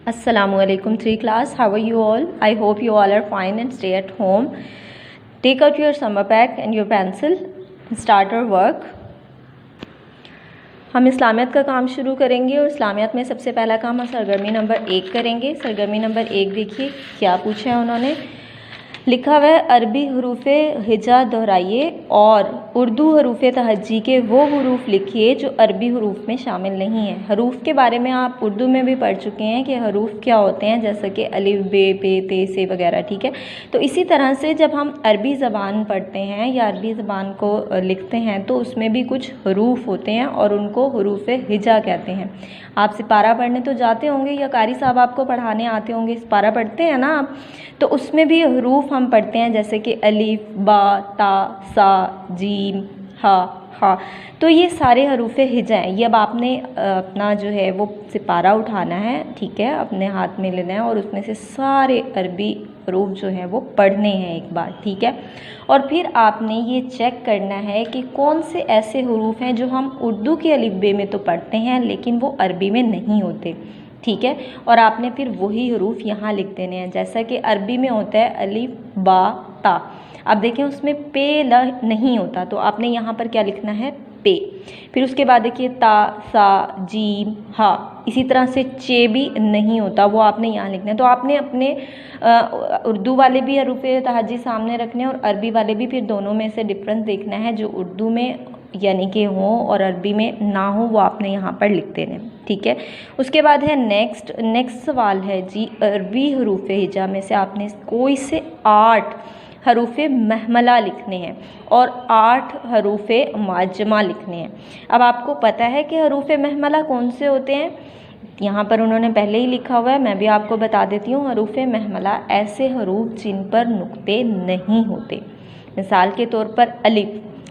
Assalamualaikum 3 class, how are you all? I hope you all are fine and stay at home. Take out your summer pack and your pencil and start our work. हम इस्लामियत का काम शुरू करेंगे और इस्लामियत में सबसे पहला काम हम सरगर्मी नंबर 1 करेंगे। सरगर्मी नंबर 1 देखिए क्या पूछा है उन्होंने। लिखा हुआ है अरबी हरूफ हिजा दोहराइए और उर्दू हरूफ तहज्जी के वो हरूफ लिखिए जो अरबी हरूफ में शामिल नहीं है। हरूफ के बारे में आप उर्दू में भी पढ़ चुके हैं कि हरूफ क्या होते हैं, जैसे कि अलिफ बे पे ते से वगैरह, ठीक है। तो इसी तरह से जब हम अरबी ज़बान पढ़ते हैं या अरबी ज़बान को लिखते हैं तो उसमें भी कुछ हरूफ होते हैं और उनको हरूफ हिजा कहते हैं। आप सिपारा पढ़ने तो जाते होंगे या कारी साहब आपको पढ़ाने आते होंगे, सिपारा पढ़ते हैं ना आप, तो उसमें भी हरूफ हम पढ़ते हैं जैसे कि अलिफ बा ता सा जीम हा हा। तो ये सारे हरूफ हिजा हैं। ये अब आपने अपना जो है वो सिपारा उठाना है, ठीक है, अपने हाथ में लेना है और उसमें से सारे अरबी हरूफ जो हैं वो पढ़ने हैं एक बार, ठीक है। और फिर आपने ये चेक करना है कि कौन से ऐसे हरूफ हैं जो हम उर्दू के अलिफ बे में तो पढ़ते हैं लेकिन वो अरबी में नहीं होते, ठीक है। और आपने फिर वही हरूफ यहाँ लिख देने हैं, जैसा कि अरबी में होता है अलिफ बा ता। अब देखें उसमें पे ल नहीं होता तो आपने यहाँ पर क्या लिखना है, पे। फिर उसके बाद देखिए ता सा जीम हा। इसी तरह से चे भी नहीं होता, वो आपने यहाँ लिखना है। तो आपने अपने उर्दू वाले भी हरूफ तहज्जी सामने रखने हैं और अरबी वाले भी, फिर दोनों में से डिफरेंस देखना है। जो उर्दू में यानी कि हो और अरबी में ना हो वो आपने यहाँ पर लिख देने, ठीक है। उसके बाद है नेक्स्ट सवाल है जी, अरबी हरूफ हिजा में से आपने कोई से 8 हरूफ महमला लिखने हैं और 8 हरूफ माजमा लिखने हैं। अब आपको पता है कि हरूफ महमला कौन से होते हैं, यहाँ पर उन्होंने पहले ही लिखा हुआ है, मैं भी आपको बता देती हूँ। हरूफ महमला ऐसे हरूफ जिन पर नुक्ते नहीं होते। मिसाल के तौर पर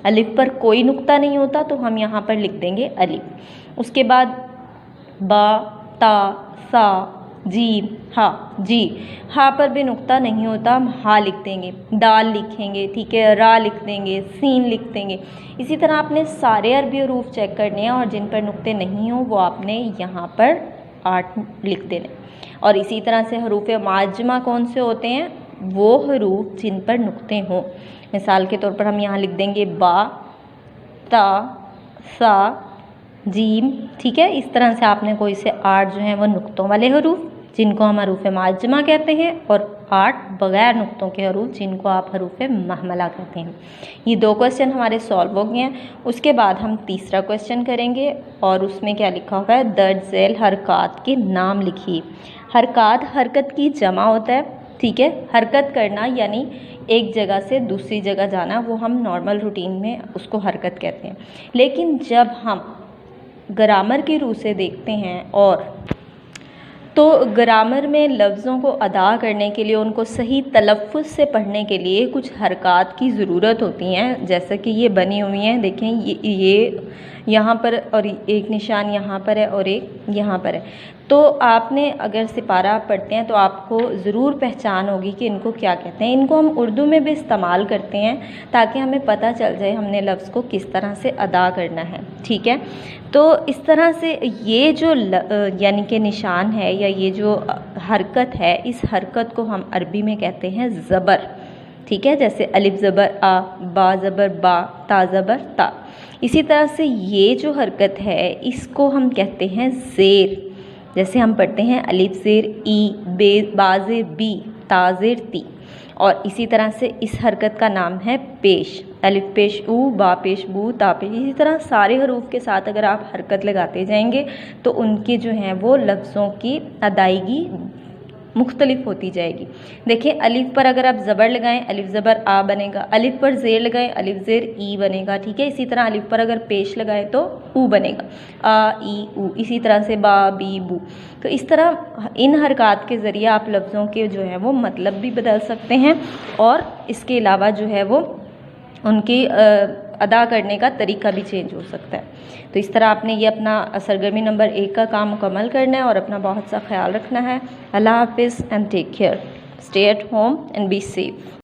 अलिफ पर कोई नुक्ता नहीं होता तो हम यहाँ पर लिख देंगे अलिफ। उसके बाद बा ता सा जीम हा, जी हा पर भी नुक्ता नहीं होता, हम हा लिख देंगे। दाल लिखेंगे, ठीक है, रा लिख देंगे, सीन लिख देंगे। इसी तरह आपने सारे अरबी हरूफ चेक करने हैं और जिन पर नुक्ते नहीं हो वो आपने यहाँ पर 8 लिख देने। और इसी तरह से हरूफ माजमा कौन से होते हैं, वो हरूफ जिन पर नुक्ते हों। मिसाल के तौर पर हम यहाँ लिख देंगे बा ता सा जीम, ठीक है। इस तरह से आपने कोई से 8 जो हैं वो नुक्तों वाले हरूफ जिनको हम हरूफ माजमा कहते हैं और 8 बग़ैर नुक्तों के हरूफ जिनको आप हरूफ महमला कहते हैं। ये 2 क्वेश्चन हमारे सॉल्व हो गए हैं। उसके बाद हम तीसरा क्वेश्चन करेंगे और उसमें क्या लिखा हुआ है, दर्ज झैल हरकत के नाम लिखिए। हरकत हरकत की जमा होता है, ठीक है। हरकत करना यानी एक जगह से दूसरी जगह जाना, वो हम नॉर्मल रूटीन में उसको हरकत कहते हैं। लेकिन जब हम ग्रामर की रूह से देखते हैं और तो ग्रामर में लफ्ज़ों को अदा करने के लिए, उनको सही तलफ़्फ़ुज़ से पढ़ने के लिए कुछ हरकत की ज़रूरत होती हैं, जैसे कि ये बनी हुई हैं, देखें ये यहाँ पर और एक निशान यहाँ पर है और एक यहाँ पर है। तो आपने अगर सिपारा पढ़ते हैं तो आपको ज़रूर पहचान होगी कि इनको क्या कहते हैं। इनको हम उर्दू में भी इस्तेमाल करते हैं ताकि हमें पता चल जाए हमने लफ्ज़ को किस तरह से अदा करना है, ठीक है। तो इस तरह से ये जो यानी कि निशान है या ये जो हरकत है, इस हरकत को हम अरबी में कहते हैं ज़बर, ठीक है। जैसे अलिफ ज़बर आ, बा ज़बर बा, ता ज़बर ता। इसी तरह से ये जो हरकत है इसको हम कहते हैं ज़ेर। जैसे हम पढ़ते हैं अलिफ ज़ेर ई, बे बा ज़ेर बी, ता ज़ेर ती। और इसी तरह से इस हरकत का नाम है पेश। अलिफ पेश ऊ, बा पेश बू, ता पेश। इसी तरह सारे हरूफ के साथ अगर आप हरकत लगाते जाएंगे तो उनके जो हैं वो लफ्ज़ों की अदायगी मुख्तलिफ होती जाएगी। देखिए अलिफ पर अगर आप ज़बर लगाएं, अलिफ ज़बर आ बनेगा। अलिफ पर ज़ेर लगाएं, अलिफ ज़ेर ई बनेगा, ठीक है। इसी तरह अलिफ पर अगर पेश लगाएं तो ऊ बनेगा, आ ई ऊ। इसी तरह से बा बी बू। तो इस तरह इन हरकत के ज़रिए आप लफ्ज़ों के जो है वो मतलब भी बदल सकते हैं और इसके अलावा जो है वो उनकी अदा करने का तरीका भी चेंज हो सकता है। तो इस तरह आपने ये अपना सरगर्मी नंबर 1 का काम मुकम्मल करना है और अपना बहुत सा ख्याल रखना है। अल्लाह हाफिज़ and take care, stay at home and be safe.